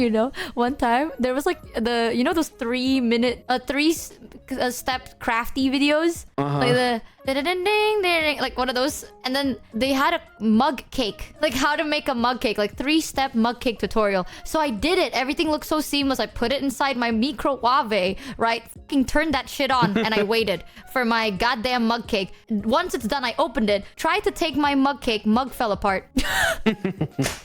You know, one time there was like those 3-minute, step crafty videos, like the ding ding ding, like one of those, and then they had a mug cake, like how to make a mug cake, like 3-step mug cake tutorial. So I did it. Everything looked so seamless. I put it inside my microwave, right? Fucking turned that shit on, and I waited for my goddamn mug cake. Once it's done, I opened it, tried to take my mug cake, mug fell apart. I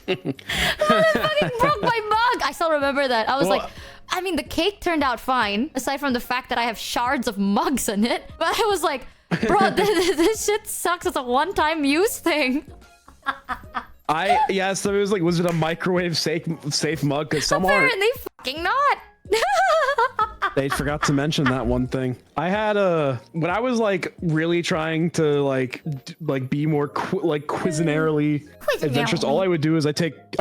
fucking broke my mug. I still remember that. I was like, I mean, the cake turned out fine, aside from the fact that I have shards of mugs in it. But I was like, bro, this shit sucks. It's a one-time use thing. So it was like, was it a microwave safe mug? Because some apparently fucking not. They forgot to mention that one thing. I had when I was like really trying to like be more Cuisinarily adventurous. All I would do is I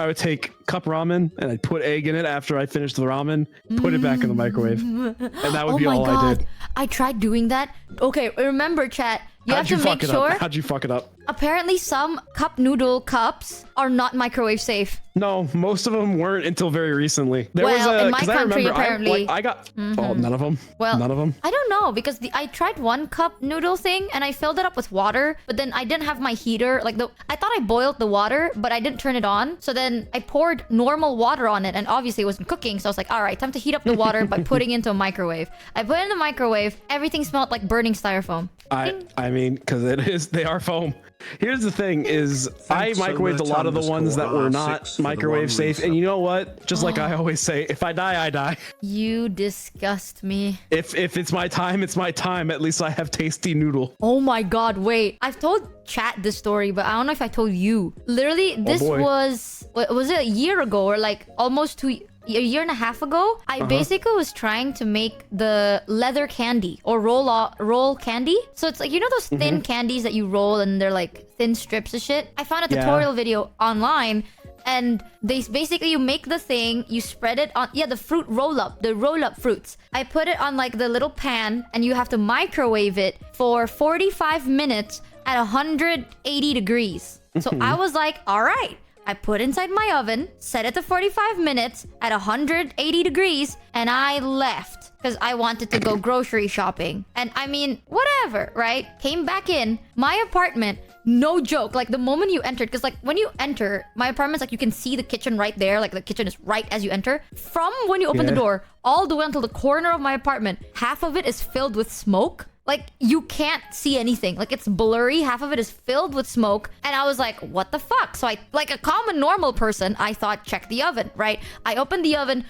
would take cup ramen and I'd put egg in it after I finished the ramen, put it back in the microwave, and that would be all I did. I tried doing that. Okay, remember, chat. You have to make sure. How'd you fuck it up? Apparently, some cup noodle cups are not microwave safe. No, most of them weren't until very recently. There well, was in my country, apparently. I got none of them. Well, none of them. I don't know, because I tried one cup noodle thing and I filled it up with water, but then I didn't have my heater. I thought I boiled the water, but I didn't turn it on. So then I poured normal water on it, and obviously it wasn't cooking. So I was like, all right, time to heat up the water by putting it into a microwave. I put it in the microwave. Everything smelled like burning styrofoam. I mean, because they are foam. Here's the thing is, I microwaved a lot of the ones that were not microwave safe, and you know what? Just like I always say, if I die, I die. You disgust me. If it's my time, it's my time. At least I have tasty noodle. Oh my god, wait. I've told chat this story, but I don't know if I told you. Literally, this was it a year ago or like almost a year and a half ago? I basically was trying to make the leather candy or roll candy. So it's like, you know those thin candies that you roll and they're like thin strips of shit? I found a tutorial video online, and you make the thing, you spread it on the roll-up fruits. I put it on like the little pan, and you have to microwave it for 45 minutes at 180 degrees. So I was like, all right. I put inside my oven, set it to 45 minutes at 180 degrees, and I left because I wanted to go grocery shopping. And I mean, whatever, right? Came back in my apartment. No joke. Like the moment you entered, because like when you enter, my apartment's like you can see the kitchen right there. Like the kitchen is right as you enter. From when you open the door, all the way until the corner of my apartment, half of it is filled with smoke. Like, you can't see anything. Like, it's blurry. Half of it is filled with smoke. And I was like, what the fuck? So I, like a common normal person, I thought, check the oven, right? I opened the oven.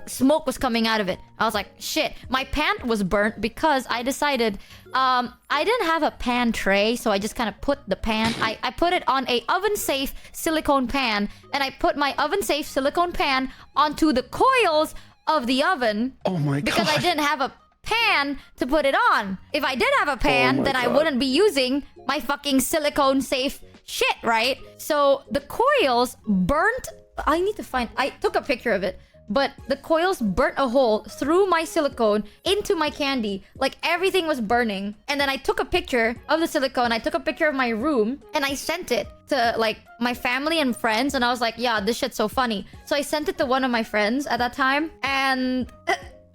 Smoke was coming out of it. I was like, shit. My pan was burnt because I decided I didn't have a pan tray. So I just kind of put the pan. I put it on a oven-safe silicone pan. And I put my oven-safe silicone pan onto the coils of the oven. Oh my god. Because I didn't have a pan to put it on. If I did have a pan, then I wouldn't be using my fucking silicone safe shit, right? So the coils burnt. I took a picture of it, but the coils burnt a hole through my silicone into my candy. Like everything was burning. And then I took a picture of the silicone. I took a picture of my room and I sent it to like my family and friends. And I was like, yeah, this shit's so funny. So I sent it to one of my friends at that time, and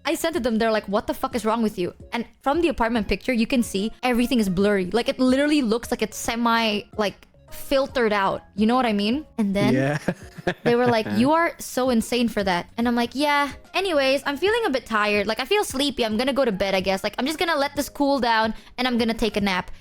I sent it to them. They're like, what the fuck is wrong with you? And from the apartment picture, you can see everything is blurry. Like, it literally looks like it's like, filtered out. You know what I mean? And then they were like, you are so insane for that. And I'm like, yeah. Anyways, I'm feeling a bit tired. Like, I feel sleepy. I'm gonna go to bed, I guess. Like, I'm just gonna let this cool down, and I'm gonna take a nap.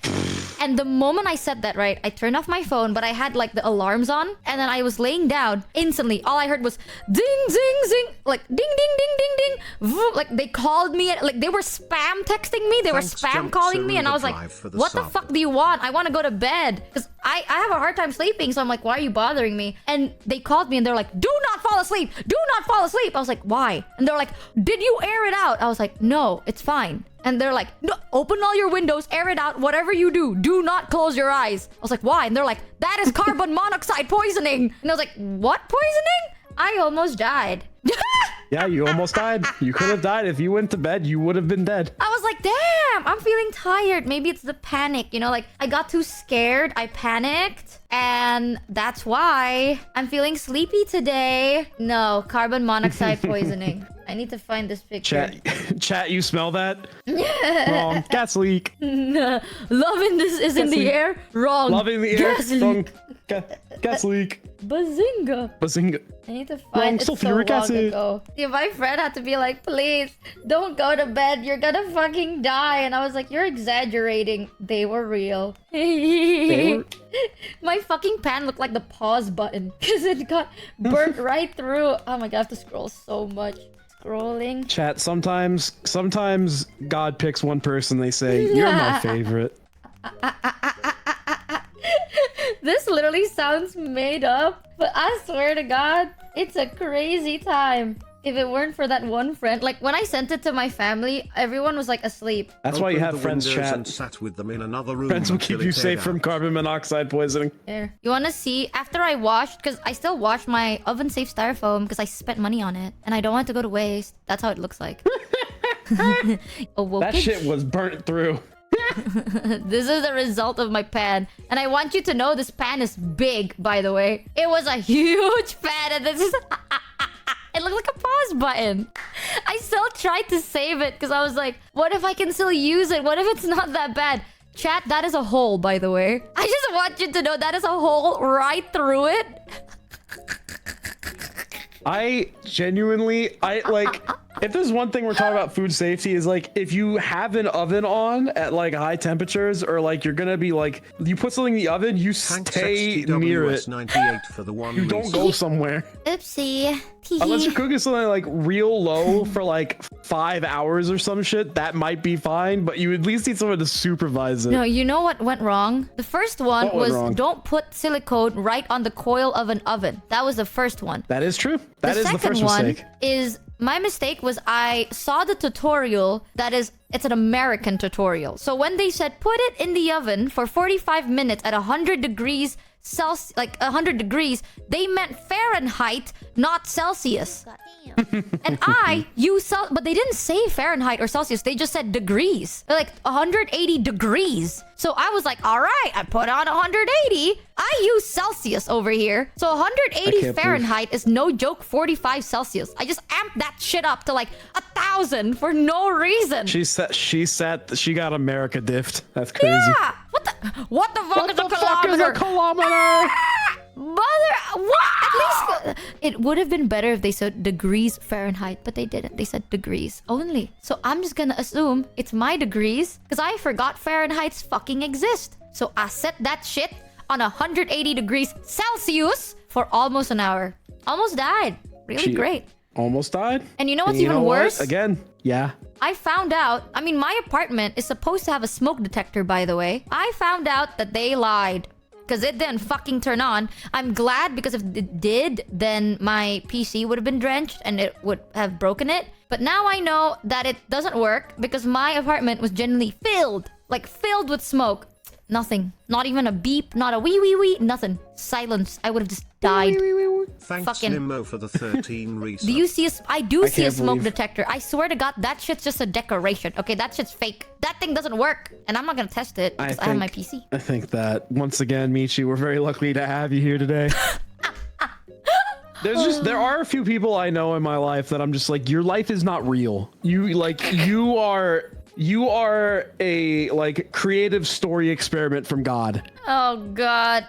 And the moment I said that, right, I turned off my phone, but I had like the alarms on, and then I was laying down. Instantly, all I heard was ding, zing, zing, like ding, ding, ding, ding, ding. Like they called me, like they were spam texting me, they were spam calling me, and I was like, what the fuck do you want? I want to go to bed because I have a hard time sleeping. So I'm like, why are you bothering me? And they called me and they're like, do not fall asleep. Do not fall asleep. I was like, why? And they're like, did you air it out? I was like, no, it's fine. And they're like, no, open all your windows, air it out, whatever you do, do not close your eyes. I was like, why? And they're like, that is carbon monoxide poisoning. And I was like, what poisoning? I almost died. Yeah, you almost died. You could have died. If you went to bed, you would have been dead. I was like, damn, I'm feeling tired. Maybe it's the panic, you know, like I got too scared. I panicked. And that's why I'm feeling sleepy today. No, carbon monoxide poisoning. I need to find this picture. Chat, you smell that? Wrong. Gas leak. Loving this is in the air. Wrong. Loving the air. Gas Wrong. leak. Gas leak. Bazinga. Bazinga. I need to find it so long ago. Yeah, my friend had to be like, please, don't go to bed. You're gonna fucking die. And I was like, you're exaggerating. They were real. My fucking pan looked like the pause button because it got burnt right through. Oh my god, I have to scroll so much. Scrolling. Chat, sometimes God picks one person, they say, you're my favorite. This literally sounds made up, but I swear to God, it's a crazy time. If it weren't for that one friend, like when I sent it to my family, everyone was like asleep. That's why you have friends, chat. And sat with them in another room. Friends will keep you safe from carbon monoxide poisoning. There. You want to see after I washed, because I still wash my oven safe styrofoam because I spent money on it and I don't want it to go to waste. That's how it looks like. That shit was burnt through. This is the result of my pan, and I want you to know this pan is big, by the way. It was a huge pan, and this is it looked like a pause button. I still tried to save it because I was like, what if I can still use it? What if it's not that bad? Chat, that is a hole, by the way. I just want you to know that is a hole right through it. I genuinely, if there's one thing we're talking about food safety is like, if you have an oven on at like high temperatures or like you're gonna be like, you put something in the oven, you stay near it. 98 for the one you don't go somewhere. Oopsie. Unless you're cooking something like real low for like 5 hours or some shit, that might be fine, but you at least need someone to supervise it. No, you know what went wrong? The first one was wrong? Don't put silicone right on the coil of an oven. That was the first one. That is true. That is the first mistake. Second one is, my mistake was I saw the tutorial that is, it's an American tutorial. So when they said put it in the oven for 45 minutes at 100 degrees Celsius, like 100 degrees, they meant Fahrenheit, not Celsius. And I use but they didn't say Fahrenheit or Celsius. They just said degrees. They're like 180 degrees. So I was like, all right, I put on 180. I use Celsius over here. So 180 Fahrenheit is no joke 45 Celsius. I just amped that shit up to like 1,000 for no reason. She got America diffed. That's crazy. Yeah. What the fuck is a kilometer? Mother, what? At least it would have been better if they said degrees Fahrenheit, but they didn't. They said degrees only. So I'm just gonna assume it's my degrees because I forgot Fahrenheit's fucking exist. So I set that shit on 180 degrees Celsius for almost an hour. Almost died. Really great. Almost died. And you know what's even worse? Again, yeah. I found out, I mean, my apartment is supposed to have a smoke detector, by the way. I found out that they lied. Because it didn't fucking turn on. I'm glad because if it did, then my PC would have been drenched and it would have broken it. But now I know that it doesn't work because my apartment was genuinely filled. Like filled with smoke. Nothing. Not even a beep, not a wee wee wee, nothing. Silence. I would have just died. Thanks, Nimmo, for the 13 resubs. Do you see I do see a smoke detector. I swear to God, that shit's just a decoration. Okay, that shit's fake. That thing doesn't work. And I'm not gonna test it because I have my PC. I think that, once again, Michi, we're very lucky to have you here today. There are a few people I know in my life that I'm just like, your life is not real. You are a like creative story experiment from God. Oh God.